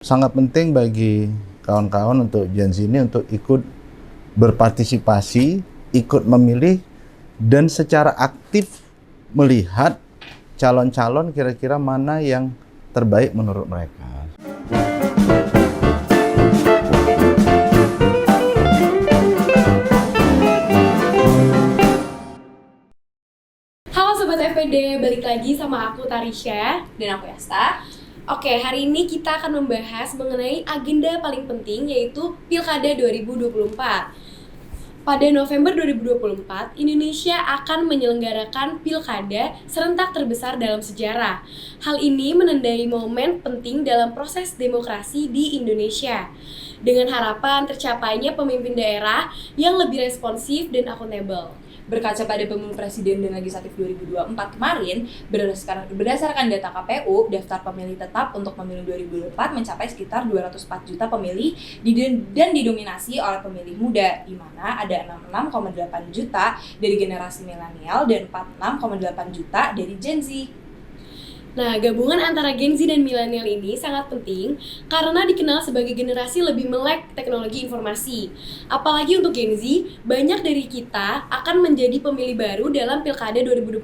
Sangat penting bagi kawan-kawan untuk Gen Z ini untuk ikut berpartisipasi, ikut memilih, dan secara aktif melihat calon-calon kira-kira mana yang terbaik menurut mereka. Halo Sobat FPD, balik lagi sama aku Tarisha Dan aku Yasta. Oke, hari ini kita akan membahas mengenai agenda paling penting yaitu Pilkada 2024. Pada November 2024, Indonesia akan menyelenggarakan pilkada serentak terbesar dalam sejarah. Hal ini menandai momen penting dalam proses demokrasi di Indonesia. Dengan harapan tercapainya pemimpin daerah yang lebih responsif dan akuntabel. Berkaca pada pemilu presiden dan legislatif 2024 kemarin, berdasarkan data KPU, daftar pemilih tetap untuk pemilu 2024 mencapai sekitar 204 juta pemilih dan didominasi oleh pemilih muda, di mana ada 66,8 juta dari generasi milenial dan 46,8 juta dari Gen Z. Nah, gabungan antara Gen Z dan milenial ini sangat penting karena dikenal sebagai generasi lebih melek teknologi informasi. Apalagi untuk Gen Z, banyak dari kita akan menjadi pemilih baru dalam Pilkada 2024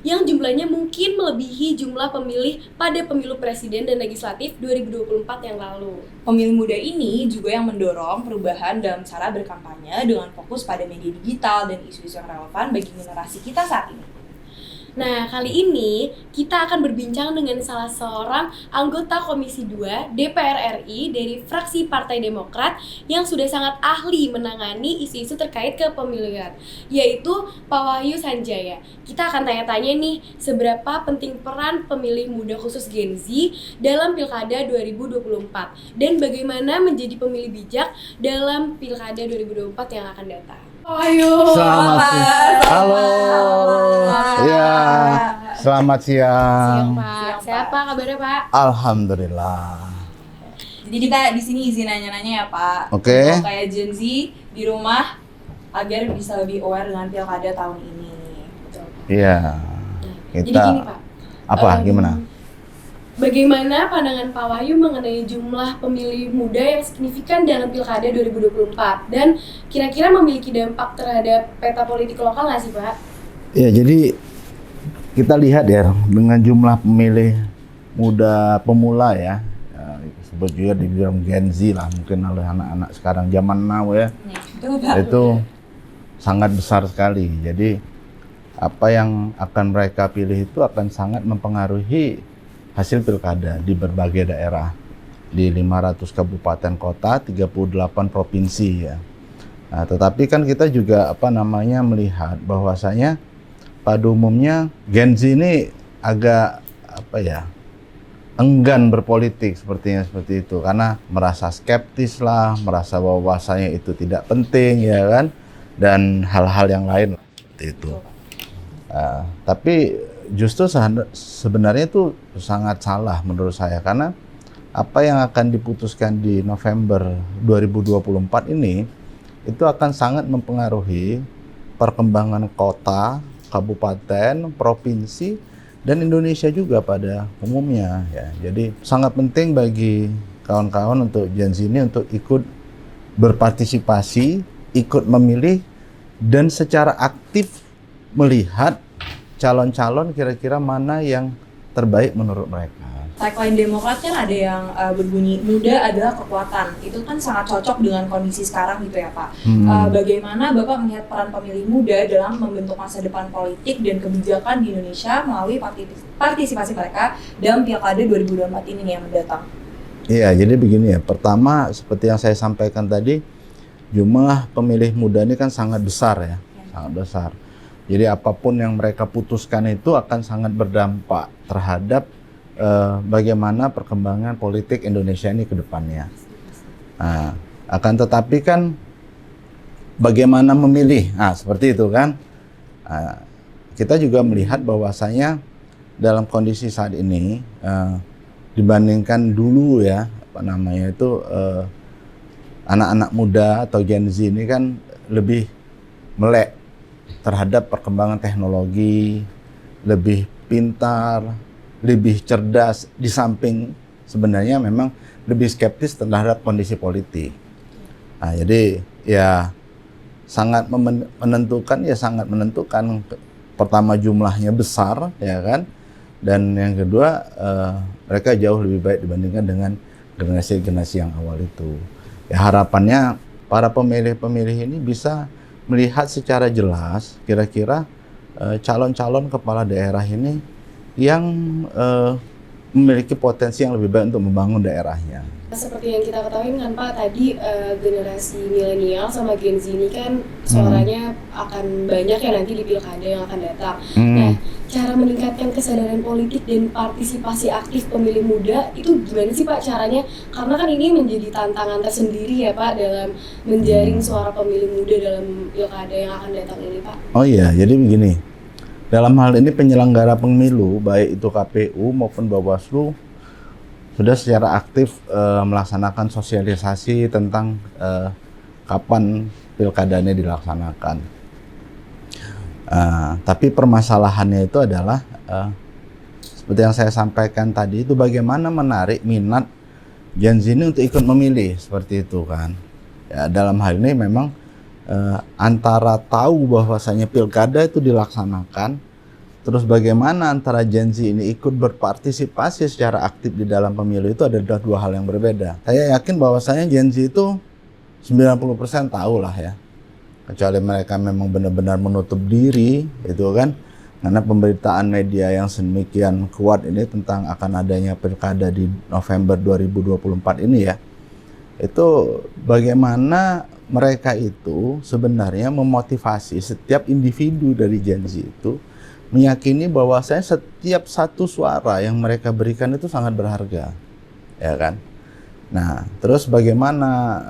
yang jumlahnya mungkin melebihi jumlah pemilih pada pemilu presiden dan legislatif 2024 yang lalu. Pemilih muda ini juga yang mendorong perubahan dalam cara berkampanye dengan fokus pada media digital dan isu-isu yang relevan bagi generasi kita saat ini. Nah, kali ini kita akan berbincang dengan salah seorang anggota Komisi 2 DPR RI dari fraksi Partai Demokrat yang sudah sangat ahli menangani isu-isu terkait kepemilikan, yaitu Pak Wahyu Sanjaya. Kita akan tanya-tanya nih, seberapa penting peran pemilih muda khusus Gen Z dalam Pilkada 2024 dan bagaimana menjadi pemilih bijak dalam Pilkada 2024 yang akan datang. Ayo, Selamat siang. Halo. Ya, selamat siang. Siang Pak. Sehat Pak, kabarnya Pak? Alhamdulillah. Jadi kita di sini izin nanya-nanya ya Pak. Oke. Untuk kayak Gen Z di rumah agar bisa lebih aware dengan pilkada tahun ini. Betul. Iya. Jadi gini Pak. Apa? Gimana? Bagaimana pandangan Pak Wahyu mengenai jumlah pemilih muda yang signifikan dalam Pilkada 2024 dan kira-kira memiliki dampak terhadap peta politik lokal nggak sih Pak? Ya, jadi kita lihat ya dengan jumlah pemilih muda pemula ya, sebut juga dibilang Gen Z lah mungkin oleh anak-anak sekarang zaman now ya, itu sangat besar sekali. Jadi apa yang akan mereka pilih itu akan sangat mempengaruhi hasil pilkada di berbagai daerah, di 500 kabupaten kota, 38 provinsi ya. Nah, tetapi kan kita juga melihat bahwasanya pada umumnya Gen Z ini agak enggan berpolitik seperti itu karena merasa skeptis lah, merasa bahwasanya itu tidak penting ya kan, dan hal-hal yang lain seperti itu. Tapi justru sebenarnya itu sangat salah menurut saya karena apa yang akan diputuskan di November 2024 ini itu akan sangat mempengaruhi perkembangan kota, kabupaten, provinsi, dan Indonesia juga pada umumnya ya. Jadi sangat penting bagi kawan-kawan untuk Gen Z ini untuk ikut berpartisipasi, ikut memilih, dan secara aktif melihat calon-calon kira-kira mana yang terbaik menurut mereka. Tagline Demokrat kan ada yang berbunyi muda adalah kekuatan. Itu kan sangat cocok dengan kondisi sekarang gitu ya Pak. Bagaimana Bapak melihat peran pemilih muda dalam membentuk masa depan politik dan kebijakan di Indonesia melalui partisipasi mereka dalam Pilkada 2024 ini nih yang mendatang? Iya, jadi begini ya. Pertama, seperti yang saya sampaikan tadi, jumlah pemilih muda ini kan sangat besar ya. Sangat besar. Jadi apapun yang mereka putuskan itu akan sangat berdampak terhadap bagaimana perkembangan politik Indonesia ini ke depannya. Nah, akan tetapi kan bagaimana memilih, seperti itu kan. Kita juga melihat bahwasanya dalam kondisi saat ini dibandingkan dulu ya, anak-anak muda atau Gen Z ini kan lebih melek terhadap perkembangan teknologi, lebih pintar, lebih cerdas, di samping sebenarnya memang lebih skeptis terhadap kondisi politik. Nah, jadi ya sangat menentukan. Pertama jumlahnya besar, ya kan, dan yang kedua mereka jauh lebih baik dibandingkan dengan generasi-generasi yang awal itu. Ya harapannya para pemilih-pemilih ini bisa melihat secara jelas kira-kira calon-calon kepala daerah ini yang memiliki potensi yang lebih baik untuk membangun daerahnya. Seperti yang kita ketahui kan Pak, tadi generasi milenial sama Gen Z ini kan suaranya akan banyak ya nanti di pilkada yang akan datang. Nah, cara meningkatkan kesadaran politik dan partisipasi aktif pemilih muda itu gimana sih Pak caranya? Karena kan ini menjadi tantangan tersendiri ya Pak dalam menjaring suara pemilih muda dalam pilkada yang akan datang ini Pak. Oh iya, jadi begini. Dalam hal ini penyelenggara pemilu, baik itu KPU maupun Bawaslu, sudah secara aktif melaksanakan sosialisasi tentang kapan pilkadanya dilaksanakan. Tapi permasalahannya itu adalah seperti yang saya sampaikan tadi, itu bagaimana menarik minat Gen Z ini untuk ikut memilih, seperti itu kan. Ya, dalam hal ini memang antara tahu bahwasanya pilkada itu dilaksanakan, terus bagaimana antara Gen Z ini ikut berpartisipasi secara aktif di dalam pemilu, itu ada dua hal yang berbeda. Saya yakin bahwasanya Gen Z itu 90% tahu lah ya. Kecuali mereka memang benar-benar menutup diri, itu kan. Karena pemberitaan media yang sedemikian kuat ini tentang akan adanya pilkada di November 2024 ini ya. Itu bagaimana mereka itu sebenarnya memotivasi setiap individu dari Gen Z itu meyakini bahwasanya setiap satu suara yang mereka berikan itu sangat berharga, ya kan? Nah, terus bagaimana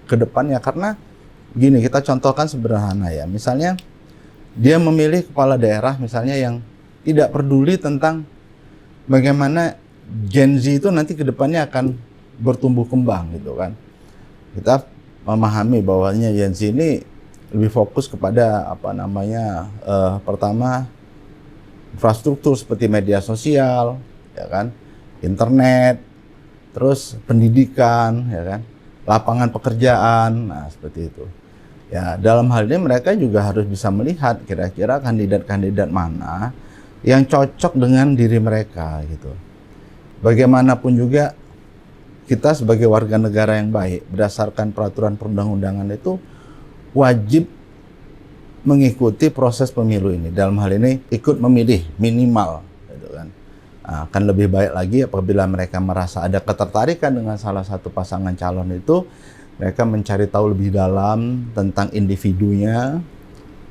ke depannya? Karena gini, kita contohkan sederhana ya. Misalnya dia memilih kepala daerah misalnya yang tidak peduli tentang bagaimana Gen Z itu nanti ke depannya akan bertumbuh kembang gitu kan. Kita memahami bahwanya Gen Z ini lebih fokus kepada pertama infrastruktur seperti media sosial, ya kan, internet, terus pendidikan, ya kan, lapangan pekerjaan, nah seperti itu. Ya dalam hal ini mereka juga harus bisa melihat kira-kira kandidat-kandidat mana yang cocok dengan diri mereka gitu. Bagaimanapun juga kita sebagai warga negara yang baik berdasarkan peraturan perundang-undangan itu wajib mengikuti proses pemilu ini. Dalam hal ini ikut memilih minimal, gitu kan. Akan lebih baik lagi apabila mereka merasa ada ketertarikan dengan salah satu pasangan calon itu, mereka mencari tahu lebih dalam tentang individunya,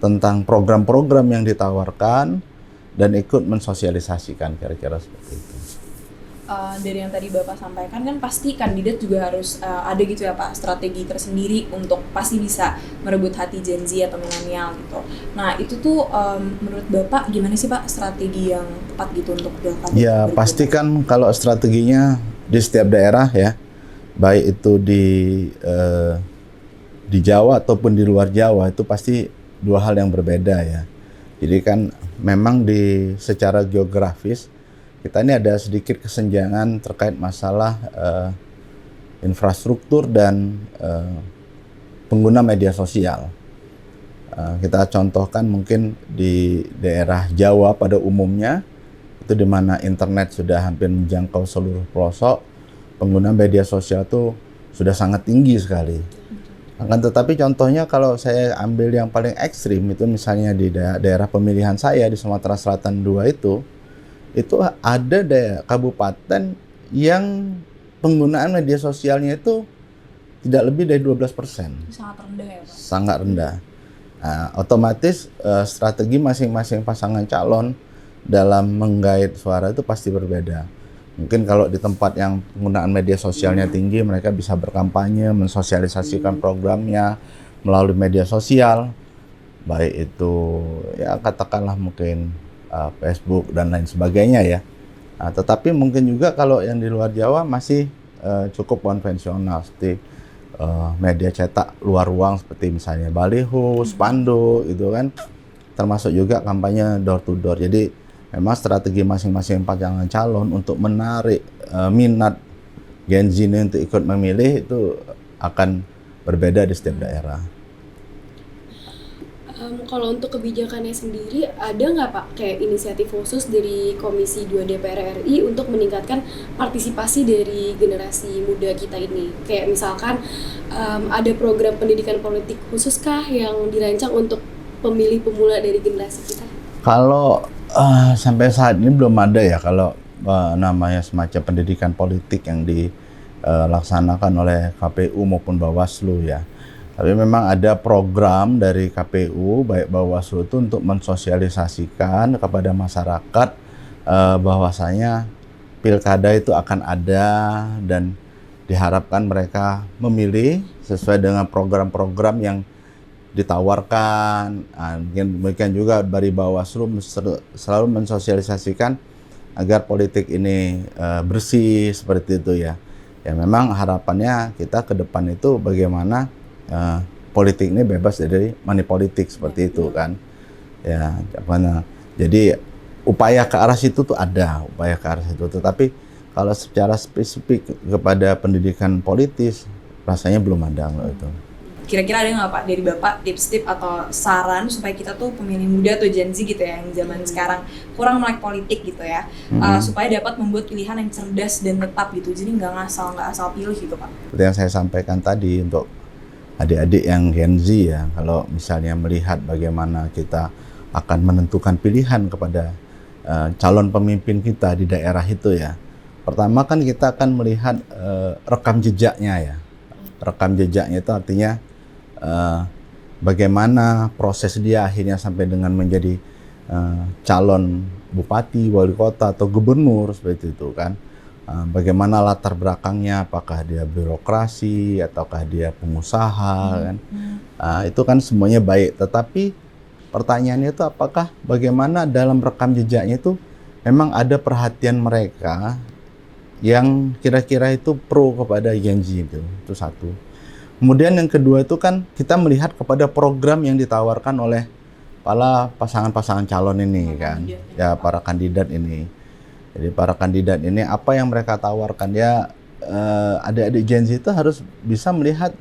tentang program-program yang ditawarkan, dan ikut mensosialisasikan, kira-kira seperti itu. Dari yang tadi Bapak sampaikan kan pasti kandidat juga harus ada gitu ya Pak, strategi tersendiri untuk pasti bisa merebut hati Gen Z atau milenial gitu. Nah itu tuh menurut Bapak gimana sih Pak strategi yang tepat gitu untuk pilkada? Ya pastikan kalau strateginya di setiap daerah ya, baik itu di Jawa ataupun di luar Jawa, itu pasti dua hal yang berbeda ya. Jadi kan memang secara geografis kita ini ada sedikit kesenjangan terkait masalah infrastruktur dan pengguna media sosial. Kita contohkan mungkin di daerah Jawa pada umumnya, itu di mana internet sudah hampir menjangkau seluruh pelosok, pengguna media sosial itu sudah sangat tinggi sekali. Akan tetapi contohnya kalau saya ambil yang paling ekstrim itu misalnya di daerah pemilihan saya di Sumatera Selatan 2 itu ada kabupaten yang penggunaan media sosialnya itu tidak lebih dari 12%. Sangat rendah ya Pak? Sangat rendah. Nah, otomatis strategi masing-masing pasangan calon dalam menggait suara itu pasti berbeda. Mungkin kalau di tempat yang penggunaan media sosialnya tinggi, mereka bisa berkampanye, mensosialisasikan programnya melalui media sosial. Baik itu ya katakanlah mungkin Facebook dan lain sebagainya ya. Nah, tetapi mungkin juga kalau yang di luar Jawa masih cukup konvensional seperti media cetak luar ruang seperti misalnya baliho, spanduk gitu kan. Termasuk juga kampanye door to door. Jadi memang strategi masing-masing pasangan calon untuk menarik minat Gen Z ini untuk ikut memilih itu akan berbeda di setiap daerah. Kalau untuk kebijakannya sendiri, ada nggak Pak kayak inisiatif khusus dari Komisi 2 DPR RI untuk meningkatkan partisipasi dari generasi muda kita ini? Kayak misalkan ada program pendidikan politik khusus kah yang dirancang untuk pemilih pemula dari generasi kita? Kalau sampai saat ini belum ada ya kalau namanya semacam pendidikan politik yang dilaksanakan oleh KPU maupun Bawaslu ya. Tapi memang ada program dari KPU, baik Bawaslu itu untuk mensosialisasikan kepada masyarakat bahwasanya pilkada itu akan ada dan diharapkan mereka memilih sesuai dengan program-program yang ditawarkan. Demikian juga dari Bawaslu selalu mensosialisasikan agar politik ini bersih seperti itu ya. Ya memang harapannya kita ke depan itu bagaimana politik ini bebas dari money politik seperti itu kan ya. Jadi upaya ke arah situ tuh ada, upaya ke arah situ, tetapi kalau secara spesifik kepada pendidikan politis rasanya belum ada itu. Kira-kira ada nggak Pak dari Bapak tips-tips atau saran supaya kita tuh pemilih muda atau Gen Z gitu ya, yang zaman sekarang kurang melek politik gitu ya, supaya dapat membuat pilihan yang cerdas dan tetap gitu, jadi nggak asal pilih gitu Pak? Seperti yang saya sampaikan tadi untuk adik-adik yang Gen Z ya, kalau misalnya melihat bagaimana kita akan menentukan pilihan kepada calon pemimpin kita di daerah itu ya. Pertama kan kita akan melihat rekam jejaknya ya. Rekam jejaknya itu artinya bagaimana proses dia akhirnya sampai dengan menjadi calon bupati, wali kota atau gubernur seperti itu kan. Bagaimana latar belakangnya, apakah dia birokrasi ataukah dia pengusaha kan. Itu kan semuanya baik, tetapi pertanyaannya itu apakah bagaimana dalam rekam jejaknya itu memang ada perhatian mereka yang kira-kira itu pro kepada Gen Z itu satu. Kemudian yang kedua itu kan kita melihat kepada program yang ditawarkan oleh para pasangan-pasangan calon ini kan, ya para kandidat ini. Jadi para kandidat ini apa yang mereka tawarkan ya, adik-adik Gen Z itu harus bisa melihat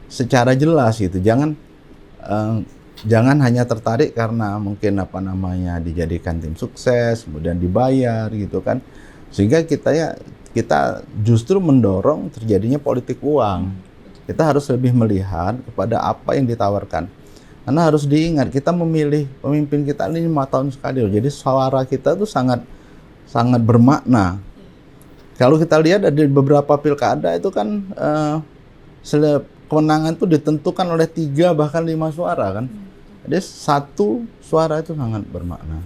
secara jelas gitu. Jangan hanya tertarik karena mungkin dijadikan tim sukses, kemudian dibayar gitu kan. Sehingga kita justru mendorong terjadinya politik uang. Kita harus lebih melihat kepada apa yang ditawarkan. Karena harus diingat kita memilih pemimpin kita ini 5 tahun sekali. Jadi suara kita itu sangat bermakna. Kalau kita lihat ada beberapa pilkada itu kan kemenangan itu ditentukan oleh 3 bahkan 5 suara kan. Jadi 1 suara itu sangat bermakna.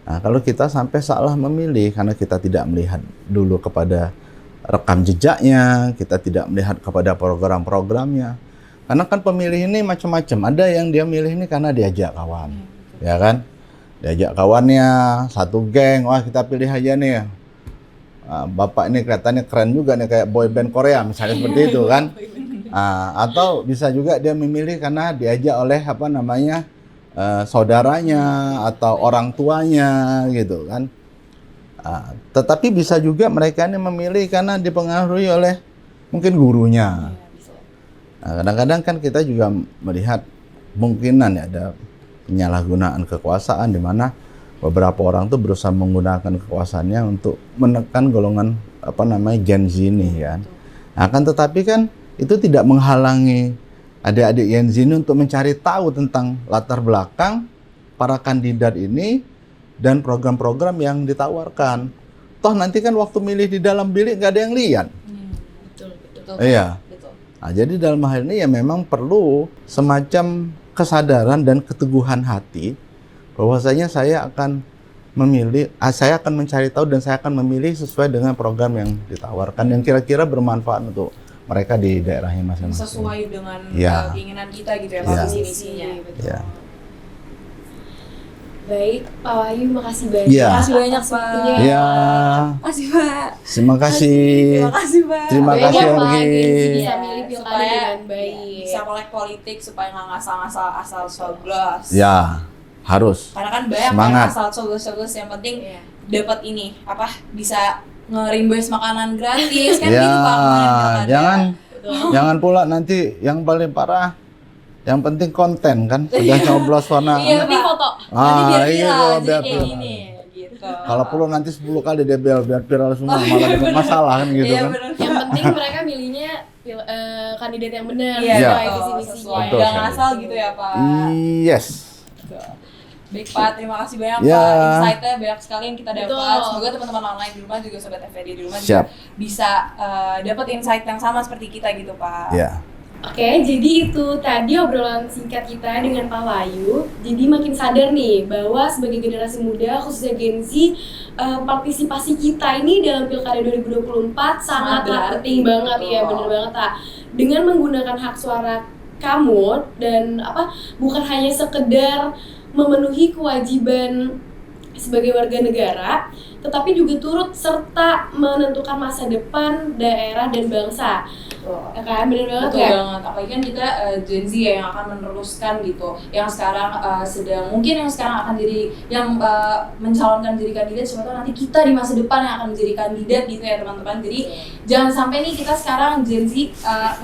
Nah, kalau kita sampai salah memilih karena kita tidak melihat dulu kepada rekam jejaknya, kita tidak melihat kepada program-programnya. Karena kan pemilih ini macam-macam. Ada yang dia milih ini karena diajak kawan, ya kan? Diajak kawannya, satu geng, wah kita pilih aja nih. Bapak ini kelihatannya keren juga nih kayak boy band Korea misalnya seperti itu kan. Atau bisa juga dia memilih karena diajak oleh saudaranya atau orang tuanya gitu kan. Tetapi bisa juga mereka ini memilih karena dipengaruhi oleh mungkin gurunya. Kadang-kadang kan kita juga melihat kemungkinan ya ada penyalahgunaan kekuasaan di mana beberapa orang tuh berusaha menggunakan kekuasaannya untuk menekan golongan Gen Z ini kan. Akan tetapi kan itu tidak menghalangi adik-adik Gen Z ini untuk mencari tahu tentang latar belakang para kandidat ini dan program-program yang ditawarkan. Toh nanti kan waktu milih di dalam bilik nggak ada yang lihat. Betul. Iya. Betul. Nah, jadi dalam hal ini ya memang perlu semacam kesadaran dan keteguhan hati bahwasanya saya akan mencari tahu dan saya akan memilih sesuai dengan program yang ditawarkan yang kira-kira bermanfaat untuk mereka di daerahnya masing-masing. Sesuai dengan keinginan kita gitu ya, visi misinya. Ya. Baik, Pak Wahyu, makasih banyak. Ya. Makasih banyak Pak. Ya. Makasih Pak. Terima kasih. Terima kasih Pak. Terima kasih Pak, lagi. bisa milih pilkada dengan baik. Bisa melek politik supaya nggak ngasal-ngasal asal coblos. Ya, harus. Karena kan banyak Semangat. kan asal coblos yang penting dapat bisa ngerimbas makanan gratis kan Ya, gitu Pak kemarin pilkada. jangan pula nanti yang paling parah. Yang penting konten kan, sudah nyoblos warna. Iya, Ini Pak. foto. Nanti biar iya, viral, biar jadi kayak viral. gini gitu. Kalau perlu nanti 10 kali debel biar viral semua, malah dapat masalah kan gitu Iya kan. benar. Yang penting mereka milihnya kandidat yang benar Iya, Iya. sesuai betul, visi misinya. sesuai. Betul Jangan sekali. asal gitu ya Pak. Yes. Baik Pak, terima kasih banyak Ya. Pak. Insight-nya banyak sekali yang kita dapat. Betul. Semoga teman-teman online di rumah juga sobat FVD di rumah Siap. juga bisa dapat insight yang sama seperti kita gitu Pak. Ya. Oke, jadi itu tadi obrolan singkat kita dengan Pak Wahyu. Jadi makin sadar nih bahwa sebagai generasi muda, khususnya Gen Z, partisipasi kita ini dalam Pilkada 2024 sangat berarti. penting banget, Betul. ya bener banget Tak. Dengan menggunakan hak suara kamu dan bukan hanya sekedar memenuhi kewajiban sebagai warga negara, tetapi juga turut serta menentukan masa depan daerah dan bangsa. Ya kan, bener banget Betul ya? banget, apalagi kan kita Gen Z ya yang akan meneruskan gitu, yang sekarang yang sekarang akan jadi yang mencalonkan jadi kandidat, siapa tahu nanti kita di masa depan yang akan menjadi kandidat gitu ya teman-teman. Jadi jangan sampai nih kita sekarang Gen Z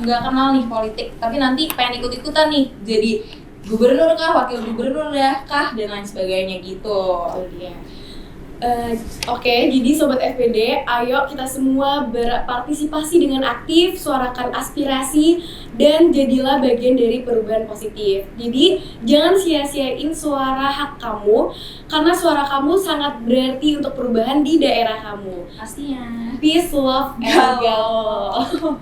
nggak kenal nih politik, tapi nanti pengen ikut-ikutan nih jadi gubernur kah, wakil gubernur ya kah, dan lain sebagainya gitu. Betul dia. Oke, jadi Sobat FPD, ayo kita semua berpartisipasi dengan aktif, suarakan aspirasi, dan jadilah bagian dari perubahan positif. Jadi, jangan sia-siain suara hak kamu, karena suara kamu sangat berarti untuk perubahan di daerah kamu. Pastinya. Peace, love, and Gaul. gaul.